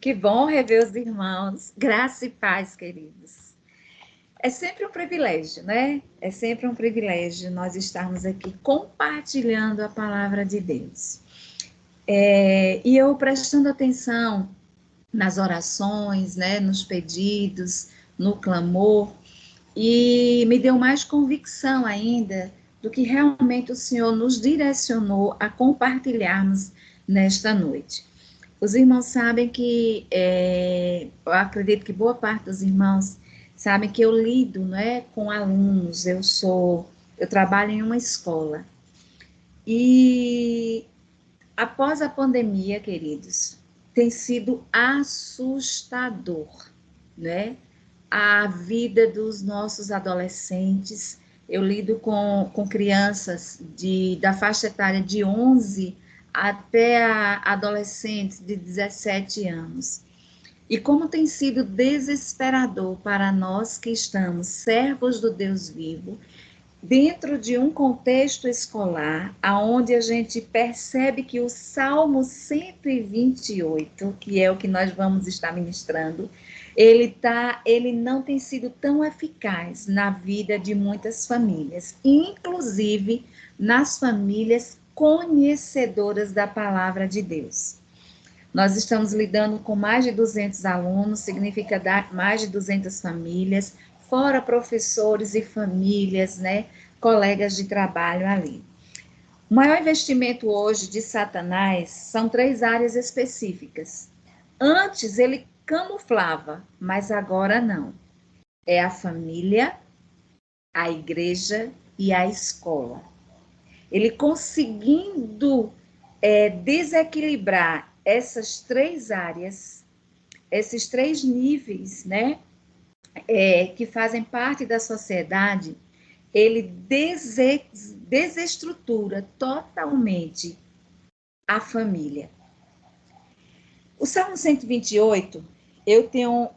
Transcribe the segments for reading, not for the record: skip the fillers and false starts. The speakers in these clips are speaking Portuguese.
Que bom rever os irmãos. Graça e paz, queridos. É sempre um privilégio, né? É sempre um privilégio nós estarmos aqui compartilhando a palavra de Deus. E eu prestando atenção nas orações, né? Nos pedidos, no clamor, e me deu mais convicção ainda do que realmente o Senhor nos direcionou a compartilharmos nesta noite. Os irmãos sabem que, eu acredito que boa parte dos irmãos sabem que eu lido, não é, com alunos, eu trabalho em uma escola. E após a pandemia, queridos, tem sido assustador, né? A vida dos nossos adolescentes. Eu lido com crianças da faixa etária de 11 até adolescentes de 17 anos. E como tem sido desesperador para nós que estamos servos do Deus vivo, dentro de um contexto escolar, aonde a gente percebe que o Salmo 128, que é o que nós vamos estar ministrando, ele não tem sido tão eficaz na vida de muitas famílias, inclusive nas famílias conhecedoras da palavra de Deus. Nós estamos lidando com mais de 200 alunos, significa dar mais de 200 famílias, fora professores e famílias, né, colegas de trabalho ali. O maior investimento hoje de Satanás são 3 áreas específicas. Antes ele camuflava, mas agora não. É a família, a igreja e a escola. Ele conseguindo desequilibrar essas 3 áreas, esses 3 níveis, né, que fazem parte da sociedade, ele desestrutura totalmente a família. O Salmo 128, eu tenho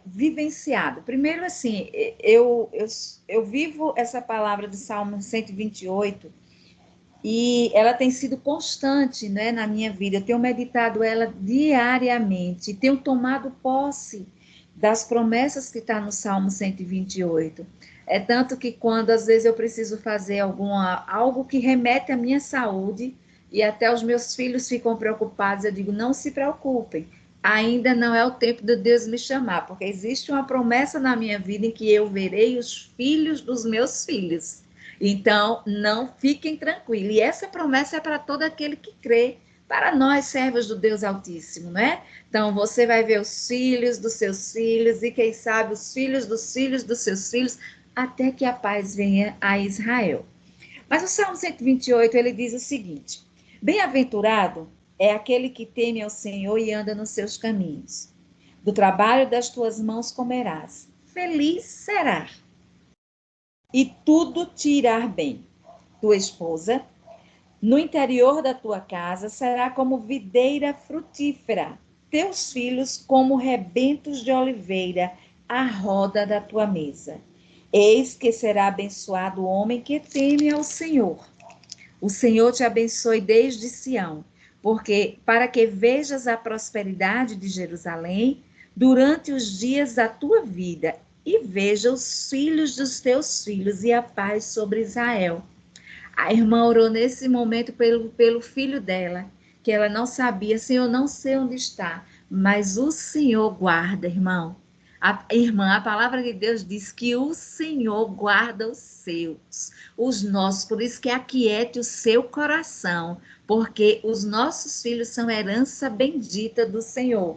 vivenciado. Primeiro, assim, eu vivo essa palavra do Salmo 128 e ela tem sido constante, né, na minha vida. Eu tenho meditado ela diariamente, tenho tomado posse das promessas que está no Salmo 128. É tanto que quando, às vezes, eu preciso fazer algo que remete à minha saúde, e até os meus filhos ficam preocupados, eu digo, não se preocupem, ainda não é o tempo de Deus me chamar, porque existe uma promessa na minha vida em que eu verei os filhos dos meus filhos. Então, não fiquem tranquilos. E essa promessa é para todo aquele que crê, para nós, servos do Deus Altíssimo, não é? Então, você vai ver os filhos dos seus filhos e, quem sabe, os filhos dos seus filhos, até que a paz venha a Israel. Mas o Salmo 128, ele diz o seguinte: bem-aventurado é aquele que teme ao Senhor e anda nos seus caminhos. Do trabalho das tuas mãos comerás. Feliz será. E tudo te irá bem. Tua esposa, no interior da tua casa, será como videira frutífera. Teus filhos como rebentos de oliveira à roda da tua mesa. Eis que será abençoado o homem que teme ao Senhor. O Senhor te abençoe desde Sião, porque para que vejas a prosperidade de Jerusalém durante os dias da tua vida e veja os filhos dos teus filhos e a paz sobre Israel. A irmã orou nesse momento pelo filho dela, que ela não sabia, Senhor, não sei onde está, mas o Senhor guarda, irmão. A palavra de Deus diz que o Senhor guarda os seus, os nossos, por isso que aquiete o seu coração, porque os nossos filhos são herança bendita do Senhor.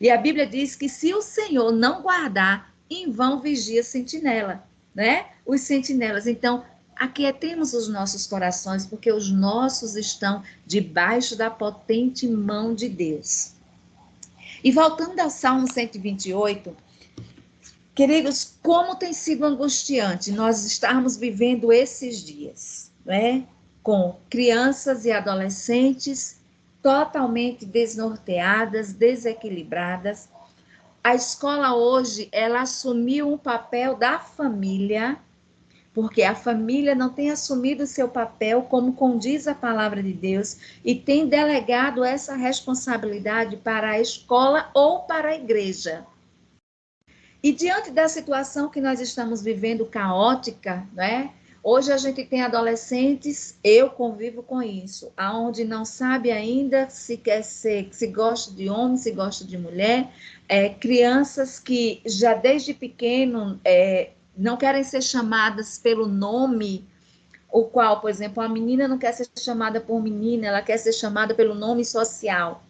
E a Bíblia diz que se o Senhor não guardar, em vão vigia a sentinela, né? Os sentinelas. Então, aquietemos os nossos corações, porque os nossos estão debaixo da potente mão de Deus. E voltando ao Salmo 128, queridos, como tem sido angustiante nós estarmos vivendo esses dias, né? Com crianças e adolescentes totalmente desnorteadas, desequilibradas. A escola hoje, ela assumiu um papel da família porque a família não tem assumido seu papel como condiz a palavra de Deus e tem delegado essa responsabilidade para a escola ou para a igreja. E diante da situação que nós estamos vivendo caótica, né? Hoje a gente tem adolescentes, eu convivo com isso, aonde não sabe ainda se quer ser, se gosta de homem, se gosta de mulher, crianças que já desde pequeno não querem ser chamadas pelo nome, o qual, por exemplo, a menina não quer ser chamada por menina, ela quer ser chamada pelo nome social.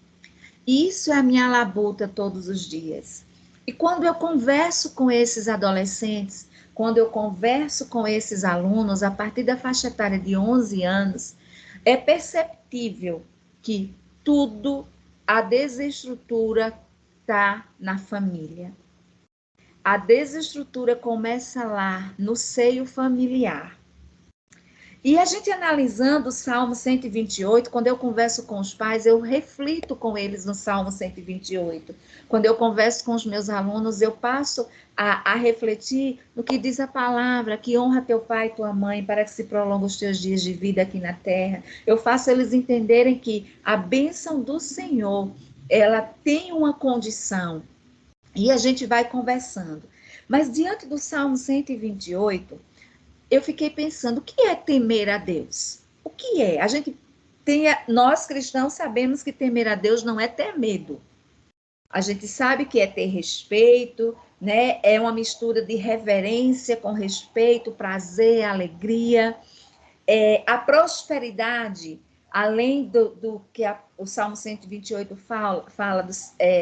Isso é a minha labuta todos os dias. E quando eu converso com esses adolescentes, quando eu converso com esses alunos, a partir da faixa etária de 11 anos, é perceptível que tudo, a desestrutura está na família. A desestrutura começa lá, no seio familiar. E a gente analisando o Salmo 128, quando eu converso com os pais, eu reflito com eles no Salmo 128. Quando eu converso com os meus alunos, eu passo a refletir no que diz a palavra, que honra teu pai e tua mãe, para que se prolongue os teus dias de vida aqui na terra. Eu faço eles entenderem que a bênção do Senhor, ela tem uma condição. E a gente vai conversando. Mas diante do Salmo 128, eu fiquei pensando, o que é temer a Deus? O que é? Nós cristãos sabemos que temer a Deus não é ter medo. A gente sabe que é ter respeito, né? É uma mistura de reverência com respeito, prazer, alegria. A prosperidade, além do que o Salmo 128 fala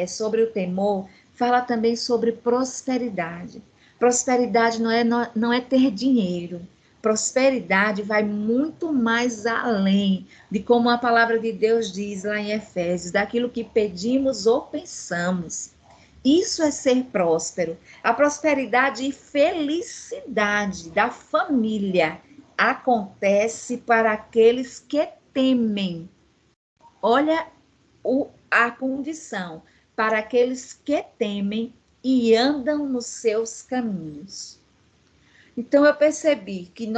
sobre o temor, fala também sobre prosperidade. Prosperidade não é ter dinheiro. Prosperidade vai muito mais além de como a palavra de Deus diz lá em Efésios, daquilo que pedimos ou pensamos. Isso é ser próspero. A prosperidade e felicidade da família acontece para aqueles que temem. Olha a condição, para aqueles que temem e andam nos seus caminhos. Então, eu percebi que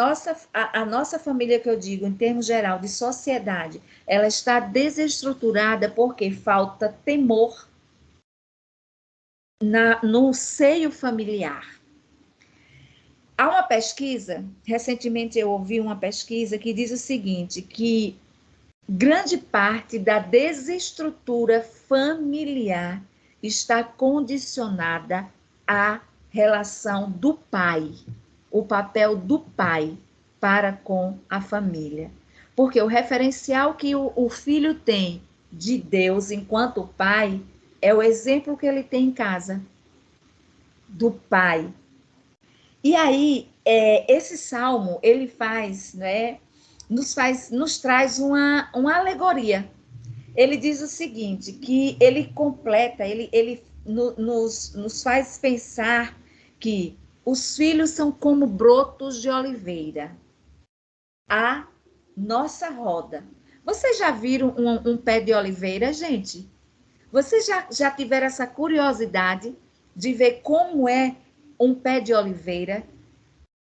a nossa família, que eu digo, em termos geral, de sociedade, ela está desestruturada porque falta temor no seio familiar. Há uma pesquisa, recentemente eu ouvi uma pesquisa que diz o seguinte, que grande parte da desestrutura familiar está condicionada à relação do pai, o papel do pai para com a família. Porque o referencial que o filho tem de Deus enquanto pai é o exemplo que ele tem em casa, do pai. E aí, esse salmo, ele faz, né, nos traz uma alegoria. Ele diz o seguinte, que ele completa, ele nos faz pensar que os filhos são como brotos de oliveira, a nossa roda. Vocês já viram um pé de oliveira, gente? Vocês já tiveram essa curiosidade de ver como é um pé de oliveira?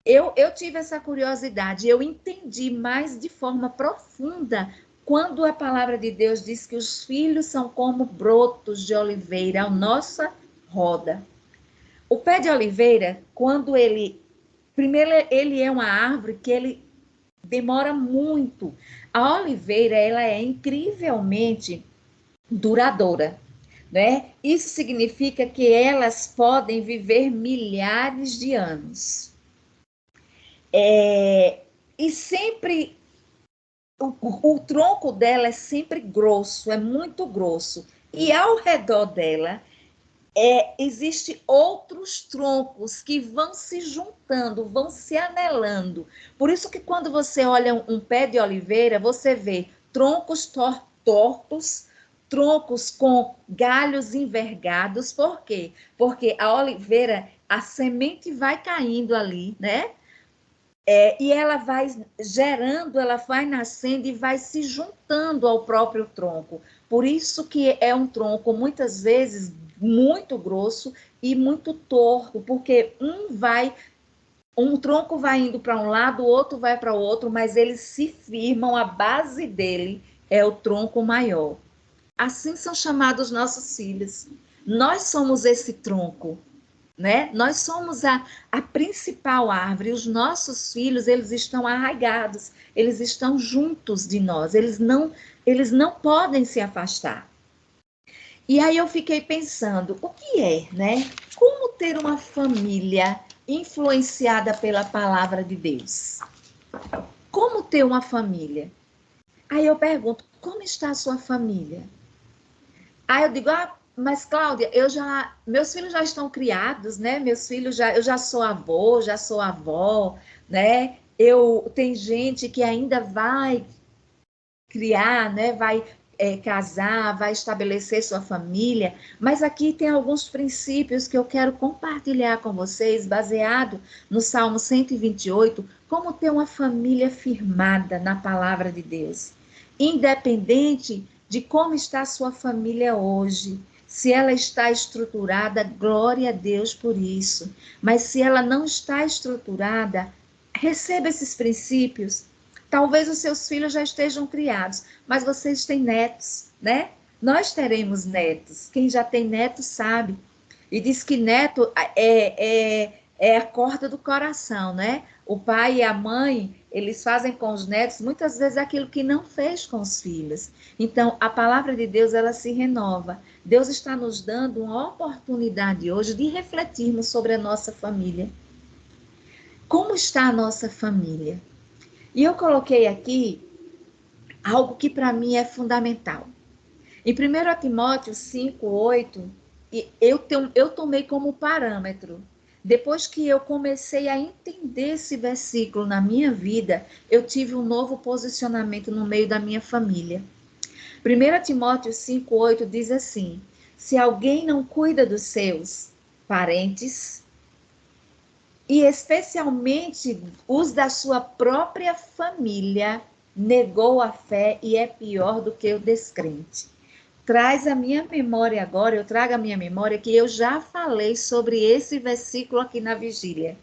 Eu tive essa curiosidade, eu entendi mais de forma profunda quando a palavra de Deus diz que os filhos são como brotos de oliveira, a nossa roda. O pé de oliveira, primeiro ele é uma árvore que ele demora muito. A oliveira, ela é incrivelmente duradoura, né? Isso significa que elas podem viver milhares de anos. E sempre o tronco dela é sempre grosso, é muito grosso. E ao redor dela existe outros troncos que vão se juntando, vão se anelando. Por isso que quando você olha um pé de oliveira, você vê troncos tortos, troncos com galhos envergados. Por quê? Porque a oliveira, a semente vai caindo ali, né? E ela vai gerando, ela vai nascendo e vai se juntando ao próprio tronco. Por isso que é um tronco, muitas vezes, muito grosso e muito torto, porque um vai Um tronco vai indo para um lado, o outro vai para o outro, mas eles se firmam, a base dele é o tronco maior. Assim são chamados nossos filhos. Nós somos esse tronco, né? Nós somos a principal árvore. Os nossos filhos, eles estão arraigados, eles estão juntos de nós, eles não podem se afastar. E aí eu fiquei pensando, o que é, né? Como ter uma família influenciada pela palavra de Deus? Como ter uma família? Aí eu pergunto, como está a sua família? Aí eu digo, mas Cláudia, meus filhos já estão criados, né? Eu já sou avô, já sou avó, né? Tem gente que ainda vai criar, né? Vai casar, vai estabelecer sua família, mas aqui tem alguns princípios que eu quero compartilhar com vocês, baseado no Salmo 128, como ter uma família firmada na palavra de Deus, independente de como está a sua família hoje. Se ela está estruturada, glória a Deus por isso. Mas se ela não está estruturada, receba esses princípios. Talvez os seus filhos já estejam criados, mas vocês têm netos, né? Nós teremos netos. Quem já tem neto sabe. E diz que neto é a corda do coração, né? O pai e a mãe, eles fazem com os netos muitas vezes aquilo que não fez com os filhos. Então, a palavra de Deus, ela se renova. Deus está nos dando uma oportunidade hoje de refletirmos sobre a nossa família. Como está a nossa família? E eu coloquei aqui algo que para mim é fundamental. Em 1 Timóteo 5:8, eu tomei como parâmetro. Depois que eu comecei a entender esse versículo na minha vida, eu tive um novo posicionamento no meio da minha família. 1 Timóteo 5:8 diz assim: se alguém não cuida dos seus parentes, e especialmente os da sua própria família, negou a fé e é pior do que o descrente. Traz a minha memória agora, eu trago a minha memória que eu já falei sobre esse versículo aqui na vigília.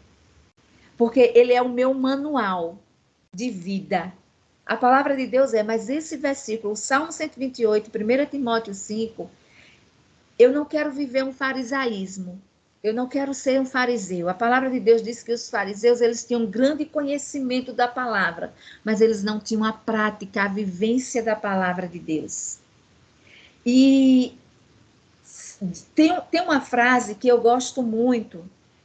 Porque ele é o meu manual de vida. A palavra de Deus mas esse versículo, o Salmo 128, 1 Timóteo 5, eu não quero viver um farisaísmo. Eu não quero ser um fariseu. A palavra de Deus diz que os fariseus, eles tinham grande conhecimento da palavra, mas eles não tinham a prática, a vivência da palavra de Deus. E tem uma frase que eu gosto muito,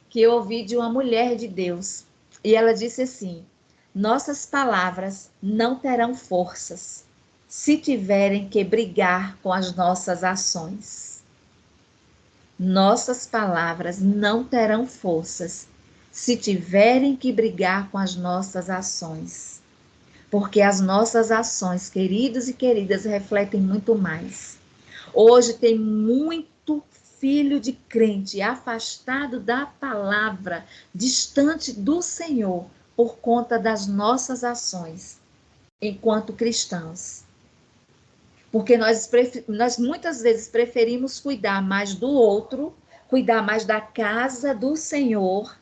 que eu ouvi de uma mulher de Deus. E ela disse assim: nossas palavras não terão forças se tiverem que brigar com as nossas ações. Nossas palavras não terão forças se tiverem que brigar com as nossas ações. Porque as nossas ações, queridos e queridas, refletem muito mais. Hoje tem muito filho de crente afastado da palavra, distante do Senhor, por conta das nossas ações, enquanto cristãos. Porque nós muitas vezes preferimos cuidar mais do outro, cuidar mais da casa do Senhor,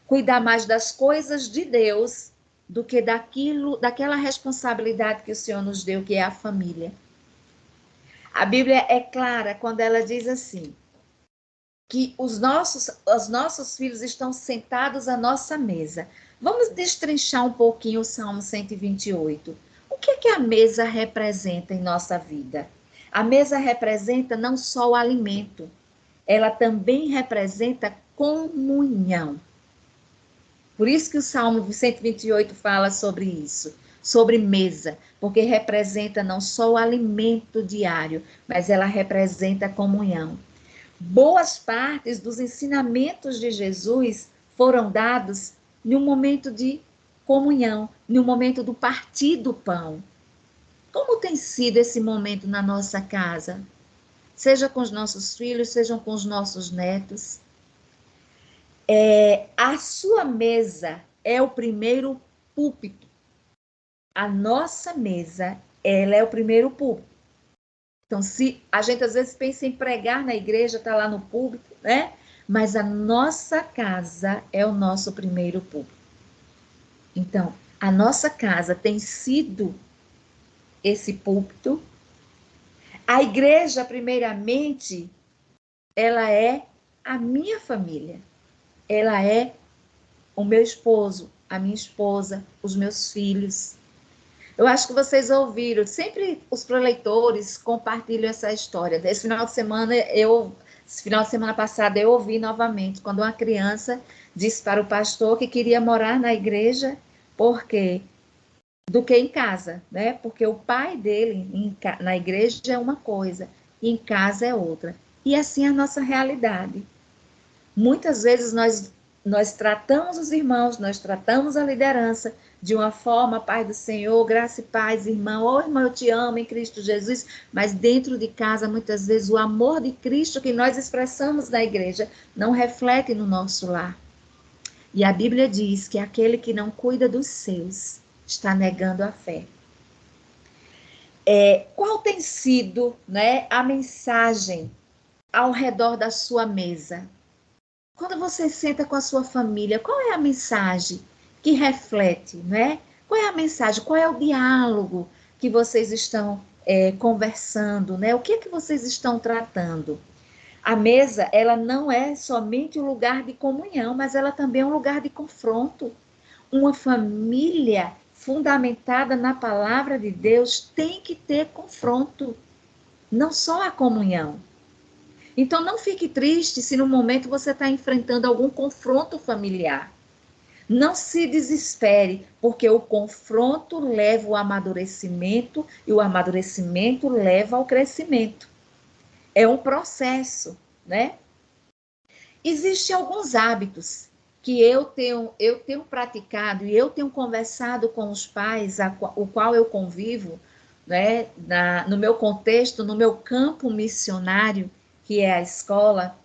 cuidar mais das coisas de Deus, do que daquela responsabilidade que o Senhor nos deu, que é a família. A Bíblia é clara quando ela diz assim, que os nossos filhos estão sentados à nossa mesa. Vamos destrinchar um pouquinho o Salmo 128. O que a mesa representa em nossa vida? A mesa representa não só o alimento, ela também representa comunhão. Por isso que o Salmo 128 fala sobre isso, sobre mesa, porque representa não só o alimento diário, mas ela representa a comunhão. Boas partes dos ensinamentos de Jesus foram dados no momento de comunhão, no momento do partir do pão. Como tem sido esse momento na nossa casa? Seja com os nossos filhos, sejam com os nossos netos. A sua mesa é o primeiro púlpito. A nossa mesa, ela é o primeiro púlpito. Então, se a gente às vezes pensa em pregar na igreja, está lá no púlpito, né? mas a nossa casa é o nosso primeiro púlpito. Então, a nossa casa tem sido esse púlpito. A igreja, primeiramente, ela é a minha família. Ela é o meu esposo, a minha esposa, os meus filhos. Eu acho que vocês ouviram, sempre os preleitores compartilham essa história. Esse final de semana passada, eu ouvi novamente, quando uma criança disse para o pastor que queria morar na igreja, porque do que em casa, né? Porque o pai dele na igreja é uma coisa, e em casa é outra. E assim é a nossa realidade. Muitas vezes nós tratamos os irmãos, nós tratamos a liderança de uma forma, Pai do Senhor, graça e paz, irmão, oh, irmão, eu te amo em Cristo Jesus, mas dentro de casa, muitas vezes, o amor de Cristo que nós expressamos na igreja não reflete no nosso lar. E a Bíblia diz que aquele que não cuida dos seus está negando a fé. Qual tem sido, né, a mensagem ao redor da sua mesa? Quando você senta com a sua família, qual é a mensagem que reflete, né? Qual é a mensagem, qual é o diálogo que vocês estão conversando, né? O que é que vocês estão tratando? A mesa, ela não é somente um lugar de comunhão, mas ela também é um lugar de confronto. Uma família fundamentada na palavra de Deus tem que ter confronto, não só a comunhão. Então, não fique triste se no momento você está enfrentando algum confronto familiar. Não se desespere, porque o confronto leva ao amadurecimento e o amadurecimento leva ao crescimento. É um processo, né? Existem alguns hábitos que eu tenho praticado e eu tenho conversado com os pais, o qual eu convivo, né, no meu contexto, no meu campo missionário, que é a escola,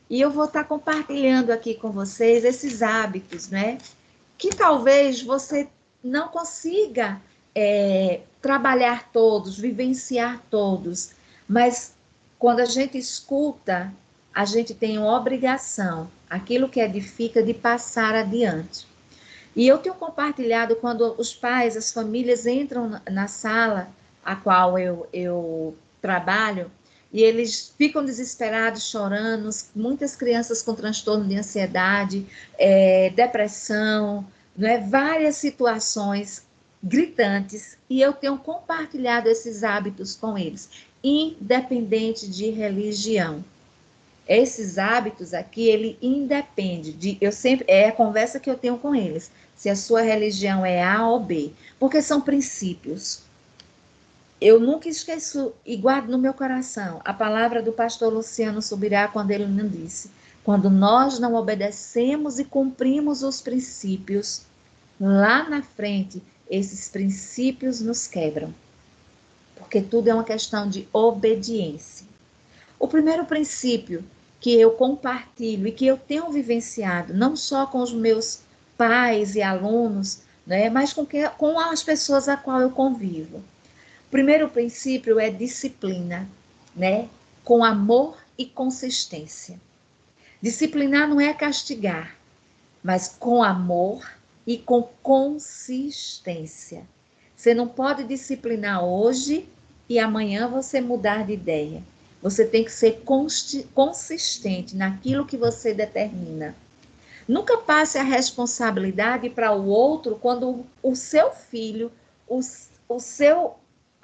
e eu vou estar compartilhando aqui com vocês esses hábitos, né, que talvez você não consiga trabalhar todos, vivenciar todos, mas quando a gente escuta, a gente tem uma obrigação, aquilo que edifica, de passar adiante. E eu tenho compartilhado quando os pais, as famílias entram na sala a qual eu trabalho, e eles ficam desesperados, chorando, muitas crianças com transtorno de ansiedade, depressão, né, várias situações gritantes, e eu tenho compartilhado esses hábitos com eles, independente de religião. Esses hábitos aqui, ele independe é a conversa que eu tenho com eles, se a sua religião é A ou B, porque são princípios. Eu nunca esqueço e guardo no meu coração a palavra do pastor Luciano Subirá, quando ele nos disse: quando nós não obedecemos e cumprimos os princípios, lá na frente, esses princípios nos quebram. Porque tudo é uma questão de obediência. O primeiro princípio que eu compartilho e que eu tenho vivenciado, não só com os meus pais e alunos, né, mas com as pessoas a qual eu convivo. O primeiro princípio é disciplina, né, com amor e consistência. Disciplinar não é castigar, mas com amor e com consistência. Você não pode disciplinar hoje e amanhã você mudar de ideia. Você tem que ser consistente naquilo que você determina. Nunca passe a responsabilidade para o outro quando o seu filho,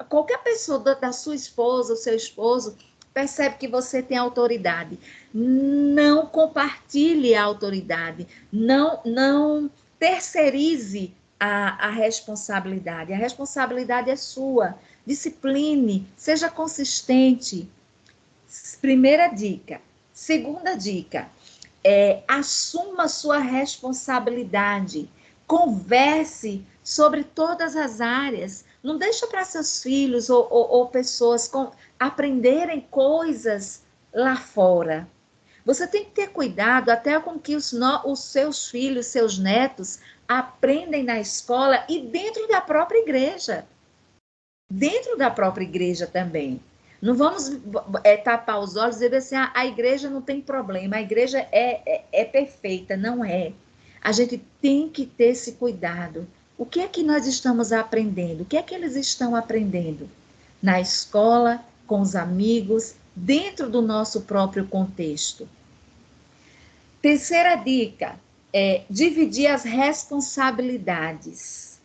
qualquer pessoa da sua esposa, o seu esposo, percebe que você tem autoridade. Não compartilhe a autoridade. Não terceirize a responsabilidade. A responsabilidade é sua. Discipline, seja consistente. Primeira dica. Segunda dica, assuma sua responsabilidade. Converse sobre todas as áreas. Não deixa para seus filhos ou pessoas aprenderem coisas lá fora. Você tem que ter cuidado até com que os seus filhos, seus netos, aprendem na escola e dentro da própria igreja. Dentro da própria igreja também. Não vamos tapar os olhos e dizer assim, a igreja não tem problema, a igreja é perfeita, não é. A gente tem que ter esse cuidado. O que é que nós estamos aprendendo? O que é que eles estão aprendendo? Na escola, com os amigos, dentro do nosso próprio contexto. Terceira dica é dividir as responsabilidades.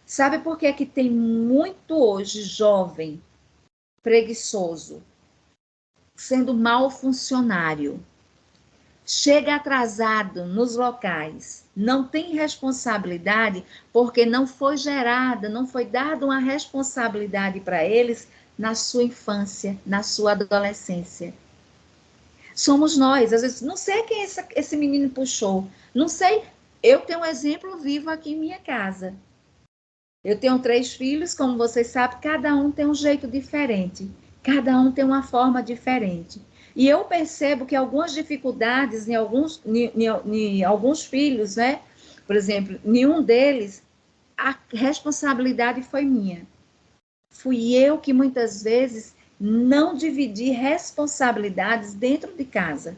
Sabe por que é que tem muito hoje jovem preguiçoso, sendo mau funcionário, chega atrasado nos locais, não tem responsabilidade porque não foi gerada, não foi dada uma responsabilidade para eles na sua infância, na sua adolescência. Somos nós, às vezes, não sei quem esse menino puxou, não sei, eu tenho um exemplo vivo aqui em minha casa. Eu tenho 3 filhos, como vocês sabem, cada um tem um jeito diferente, cada um tem uma forma diferente. E eu percebo que algumas dificuldades em alguns filhos, né? Por exemplo, nenhum deles, a responsabilidade foi minha. Fui eu que muitas vezes não dividi responsabilidades dentro de casa.